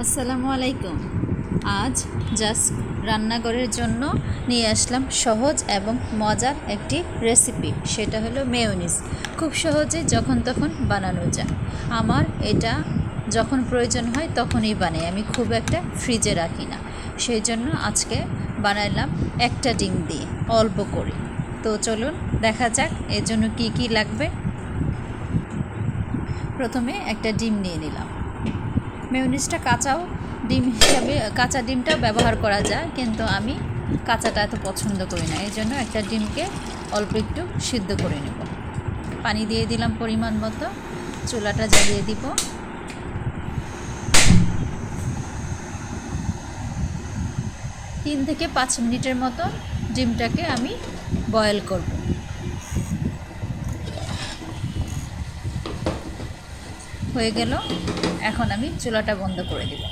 আসসালামু আলাইকুম। আজ জাস্ট রান্নাঘরের জন্য নিয়ে আসলাম সহজ এবং মজার একটি রেসিপি, সেটা হলো মেয়োনিজ। খুব সহজে যখন তখন বানানো যায়। আমার এটা যখন প্রয়োজন হয় তখনই বানাই, আমি খুব একটা ফ্রিজে রাখি না। সেই জন্য আজকে বানাইলাম একটা ডিম দিয়ে অল্প করে। তো চলুন দেখা যাক এর জন্য কি কি লাগবে। প্রথমে একটা ডিম নিয়ে নিলাম। মেয়োনিজটা কাঁচাও ডিম হিসাবে কাঁচা ডিমটা ব্যবহার করা যায়, কিন্তু আমি কাঁচাটা এত পছন্দ করি না, এই জন্য একটা ডিমকে অল্প একটু সিদ্ধ করে নেব। পানি দিয়ে দিলাম পরিমাণ মতো, চুলাটা জ্বালিয়ে দিব। তিন থেকে 5 মিনিটের মতো ডিমটাকে আমি বয়েল করব। হয়ে গেল, এখন আমি চুলাটা বন্ধ করে দেব।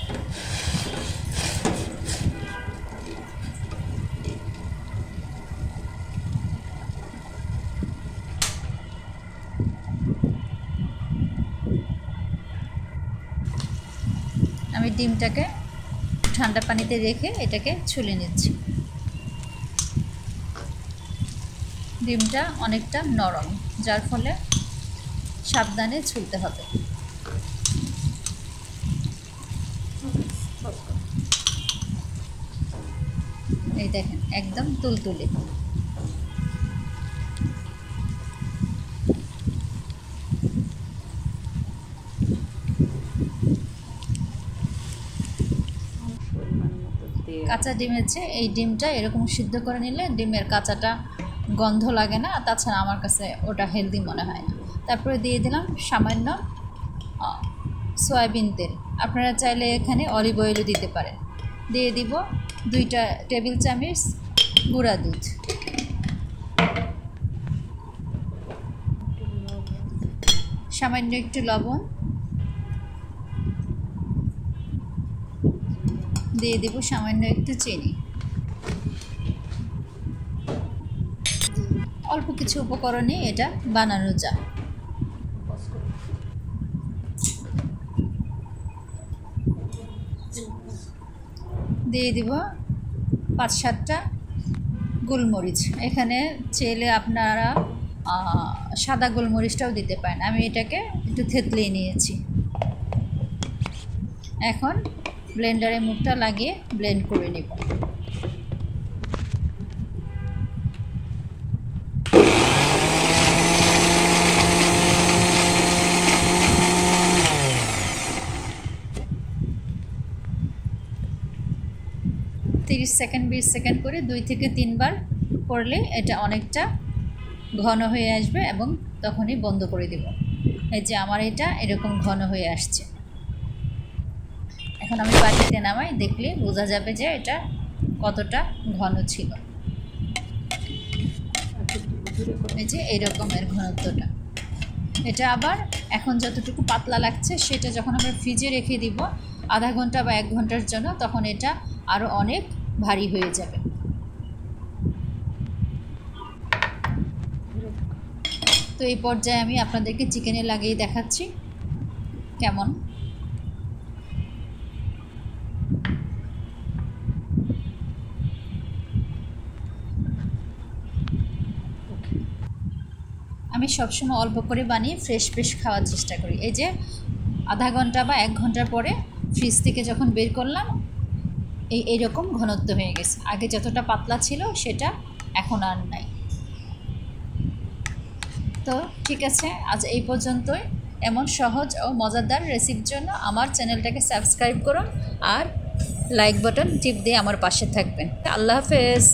আমি ডিমটাকে ঠান্ডা পানিতে রেখে এটাকে ছুলে নিচ্ছি। ডিমটা অনেকটা নরম, যার ফলে সাবধানে ছুলতে হবে। এই দেখেন, একদম তুলতুলে। কাঁচা ডিমের চেয়ে এই ডিমটা এরকম সিদ্ধ করে নিলে ডিমের কাঁচাটা গন্ধ লাগে না, তাছাড়া আমার কাছে ওটা হেলদি মনে হয় না। তারপরে দিয়ে দিলাম সামান্য সয়াবিন তেল, আপনারা চাইলে এখানে অলিভ অয়েলও দিতে পারেন। দিয়ে দিব 2 টেবিল চামচ গুঁড়া দুধ, সামান্য একটু লবণ, দিয়ে দিব সামান্য একটু চিনি। অল্প কিছু উপকরণে এটা বানানো যায়। দিয়ে দিব 5-7টা গোলমরিচ। এখানে চাইলে আপনারা সাদা গোলমরিচটাও দিতে পারেন, আমি এটাকে একটু থেতলিয়ে নিয়েছি। এখন ব্লেন্ডারে মুখটা লাগিয়ে ব্লেন্ড করে নেব। তিরিশ সেকেন্ড 20 সেকেন্ড করে 2 থেকে 3 বার করলে এটা অনেকটা ঘন হয়ে আসবে এবং তখনই বন্ধ করে দেব। এই যে আমার এটা এরকম ঘন হয়ে আসছে। এখন আমি বাটিতে নামাই, দেখলে বোঝা যাবে যে এটা কতটা ঘন ছিল। এই যে এইরকমের ঘনত্বটা। এটা আবার এখন যতটুকু পাতলা লাগছে, সেটা যখন আমরা ফ্রিজে রেখে দিব আধা ঘন্টা বা 1 ঘন্টার জন্য, তখন এটা আরও অনেক ভারী হয়ে যাবে। তো এই পর্যায়ে আমি আপনাদেরকে চিকেনে লাগিয়ে দেখাচ্ছি কেমন। আমি সবসময় অল্প করে বানিয়ে ফ্রেশ খাওয়ার চেষ্টা করি। এই যে আধা ঘন্টা বা 1 ঘন্টার পরে ফ্রিজ থেকে যখন বের করলাম, এইরকম ঘনত্ব হয়ে গেছে। আগে যতটা পাতলা ছিল সেটা এখন আর নাই। তো ঠিক আছে, আজ এই পর্যন্তই। এমন সহজ ও মজাদার রেসিপির জন্য আমার চ্যানেলটাকে সাবস্ক্রাইব করুন আর লাইক বাটন টিপ দিয়ে আমার পাশে থাকবেন। আল্লাহ হাফেজ।